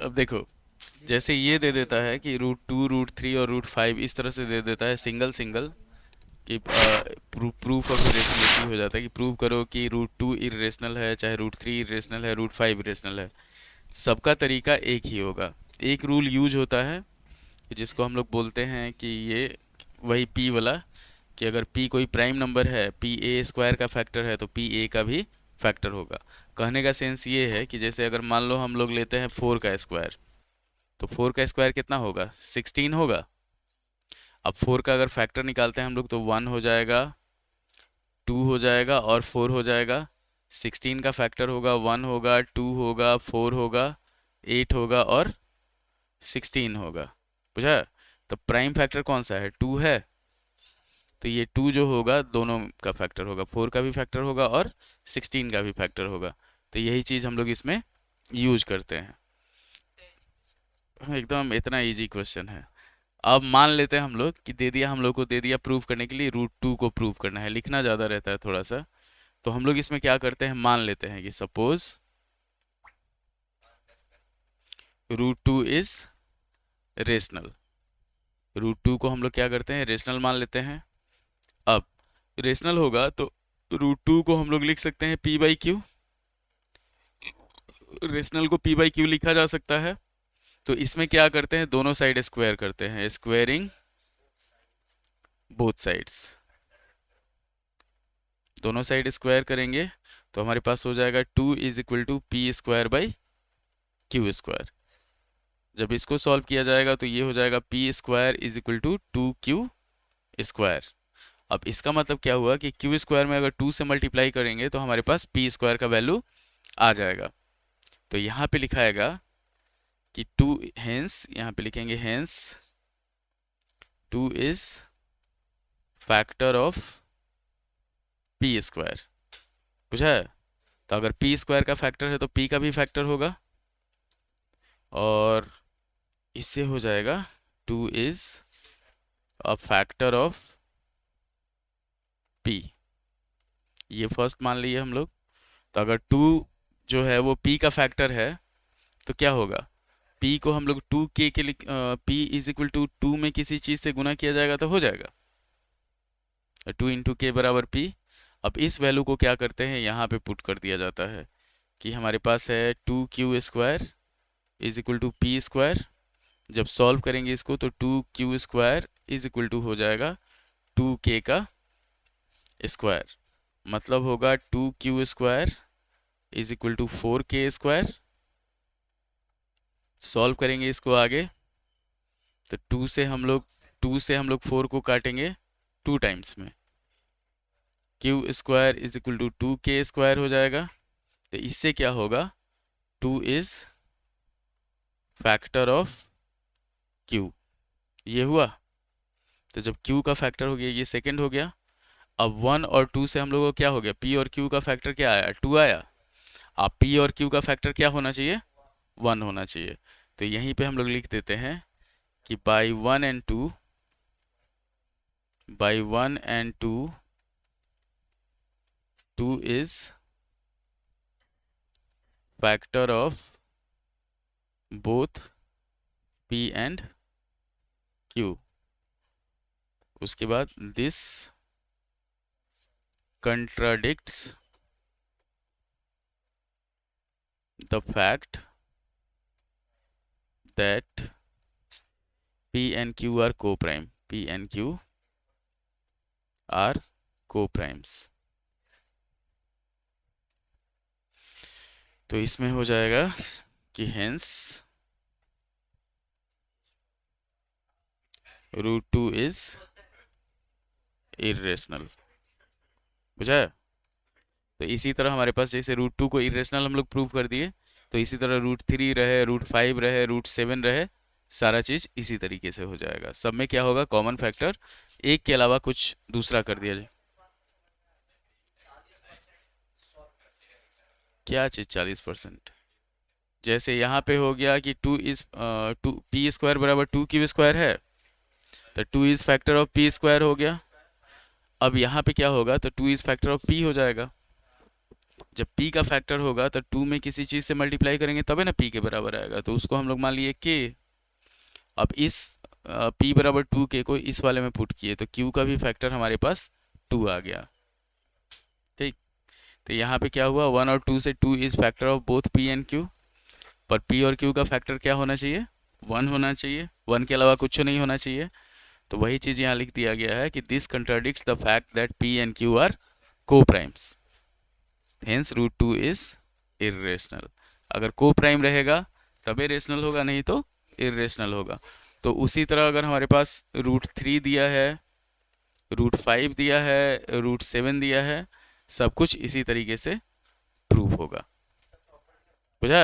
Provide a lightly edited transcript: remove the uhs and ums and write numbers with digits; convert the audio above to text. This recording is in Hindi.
अब देखो, जैसे ये दे देता है कि √2 √3 और √5 इस तरह से दे देता है सिंगल सिंगल, कि प्रूफ ऑफ इरेशनलिटी हो जाता है कि प्रूव करो कि √2 इरेशनल है, चाहे √3 इरेशनल है, √5 इरेशनल है। सबका तरीका एक ही होगा। एक रूल यूज होता है कि जिसको हम लोग बोलते हैं कि ये वही पी वाला, कि अगर p कोई प्राइम नंबर है, p a स्क्वायर का फैक्टर है, तो p a का भी फैक्टर होगा। कहने का सेंस ये है कि जैसे अगर मान लो हम लोग लेते हैं 4 का स्क्वायर, तो 4 का स्क्वायर कितना होगा? 16 होगा। अब 4 का अगर फैक्टर निकालते हैं हम लोग तो 1 हो जाएगा, 2 हो जाएगा और 4 हो जाएगा। 16 का फैक्टर होगा, 1 होगा, 2 होगा, 4 होगा, 8 होगा और 16 होगा। बुझा? तो प्राइम फैक्टर कौन सा है? 2 है। तो ये 2 जो होगा दोनों का फैक्टर होगा, 4 का भी फैक्टर होगा और 16 का भी फैक्टर होगा। तो यही चीज़ हम लोग इसमें यूज करते हैं। एकदम इतना इजी क्वेश्चन है। अब मान लेते हैं हम लोग कि दे दिया, हम लोग को दे दिया प्रूव करने के लिए, √2 को प्रूव करना है, लिखना ज़्यादा रहता है थोड़ा सा। तो हम लोग इसमें क्या करते हैं, मान लेते हैं कि सपोज √2 इज रेशनल। √2 को हम लोग क्या करते हैं, रेशनल मान लेते हैं। अब रेशनल होगा तो √2 को हम लोग लिख सकते हैं p/q। रेशनल को p/q लिखा जा सकता है। तो इसमें क्या करते हैं, दोनों साइड स्क्वायर करते हैं, स्क्वायरिंग बोथ साइड्स। दोनों साइड स्क्वायर करेंगे तो हमारे पास हो जाएगा 2 is equal to p² / q²। जब इसको सॉल्व किया जाएगा तो ये हो जाएगा p² is equal to 2q²। अब इसका मतलब क्या हुआ कि q² में अगर 2 से मल्टीप्लाई करेंगे तो हमारे पास p² का वैल्यू आ जाएगा। तो यहाँ पे लिखाएगा कि 2, हेंस यहाँ पे लिखेंगे hence 2 is factor of p²। बुझा है? तो अगर p² का फैक्टर है तो p का भी फैक्टर होगा, और इससे हो जाएगा 2 is a factor of p। ये फर्स्ट मान लिए हम लोग। तो अगर 2 जो है वो p का फैक्टर है तो क्या होगा, p को हम लोग 2k के लिए p इज इक्वल टू 2 में किसी चीज से गुना किया जाएगा तो हो जाएगा 2 इंटू के बराबर p। अब इस वैल्यू को क्या करते हैं, यहाँ पे पुट कर दिया जाता है कि हमारे पास है 2q² is equal to p²। जब सॉल्व करेंगे इसको तो 2q² इज इक्वल टू हो जाएगा 2k का स्क्वायर। मतलब होगा 2q² is equal to 4k²। Solve करेंगे इसको आगे तो 2 से हम लोग 4 को काटेंगे 2 टाइम्स में, q² is equal to 2k² हो जाएगा। तो इससे क्या होगा, 2 इज फैक्टर ऑफ q। ये हुआ। तो जब q का फैक्टर हो गया, ये सेकंड हो गया। अब 1 और 2 से हम लोगों को क्या हो गया, p और q का फैक्टर क्या आया, 2 आया। अब p और q का फैक्टर क्या होना चाहिए, 1 होना चाहिए। तो यहीं पे हम लोग लिख देते हैं कि by 1 and 2 2 is factor of both p and q। उसके बाद this contradicts the fact that p and q are co-prime। p and q are co-primes। तो इसमें हो जाएगा कि hence √2 is irrational। बुझा है? तो इसी तरह हमारे पास जैसे √2 को इरेशनल हम लोग प्रूव कर दिए, तो इसी तरह √3 रहे, √5 रहे, √7 रहे, सारा चीज इसी तरीके से हो जाएगा। सब में क्या होगा, कॉमन फैक्टर एक के अलावा कुछ दूसरा कर दिया जाए। क्या चीज 40%? जैसे यहाँ पे हो गया कि 2 p² बराबर 2q² है, तो 2 इज फैक्टर ऑफ p² हो गया। अब यहाँ पे क्या होगा, तो 2 इज फैक्टर ऑफ p हो जाएगा। जब p का फैक्टर होगा तो 2 में किसी चीज़ से मल्टीप्लाई करेंगे तबे ना p के बराबर आएगा, तो उसको हम लोग मान लिए k। अब इस p बराबर 2k को इस वाले में पुट किए तो q का भी फैक्टर हमारे पास 2 आ गया। ठीक, तो यहाँ पे क्या हुआ, 1 और 2 से 2 is factor of both p and q, पर p और q का फैक्टर क्या होना चाहिए, 1 होना चाहिए, 1 के अलावा कुछ नहीं होना चाहिए। तो वही चीज़ यहाँ लिख दिया गया है कि this contradicts the fact that p and q are coprimes, hence root 2 is irrational. अगर को प्राइम रहेगा तबे रेशनल होगा, नहीं तो इर्रेशनल होगा। तो उसी तरह अगर हमारे पास रूट 3 दिया है, रूट 5 दिया है, रूट 7 दिया है, सब कुछ इसी तरीके से प्रूफ होगा। बुझा?